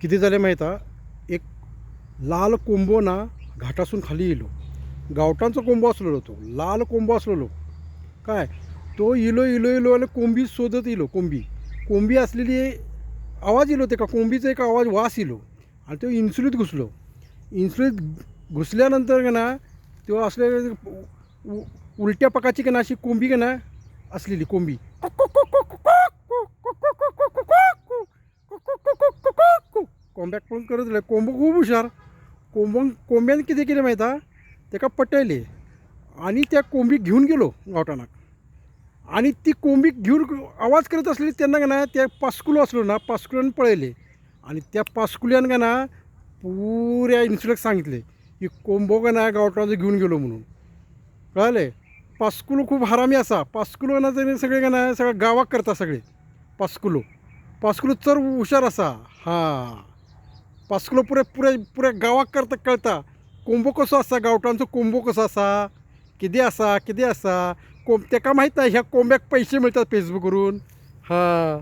किती झाले माहीत आहे? एक लाल कोंबो ना घाटासून खाली येलो. गावठांचा कोंबो असलेलो तो, लाल कोंबो असलेलो काय. तो इलो इलो इलो आणि कोंबी शोधत इलो. कोंबी असलेली आवाज इलो, ते का कोंबीचा एक आवाज वास इलो आणि तो इन्सुलीत घुसलो. इन्सुलीत घुसल्यानंतर का ना तो असले उलट्या पकाची का ना अशी कोंबी का ना असलेली कोंबी कोंब्याक पण करत राहिलं. कोंबो खूप हुशार. कोंब्याने किती केले माहीत आहे? ते का पटयले आणि त्या कोंबी घेऊन गेलो गावठाणाक. आणि ती कोंबी घेऊन आवाज करत असलेली त्यांना का ना त्या पास्कुलो असलो ना, पास्कुल्यानं पळयले आणि त्या पास्कुल्यानं का ना पुऱ्या इन्सुलेक सांगितले की कोंबो का ना गावठाणाचं घेऊन गेलो म्हणून. कळले? पास्कुलो खूप हरामी असा. पास्कुलो ना तरी सगळे का ना सगळ्या गावाक करता सगळे. पास्कुलो चर हुशार असा. हां, पास्कुलो पुऱ्या गावाक करता कळता कोंबो कसो असा, गावठाणचो कोंबो कसो असा, कितें असा. तेका माहीत नाही ह्या कोंब्याक पैसे मिळतात फेसबुकवरून. हां.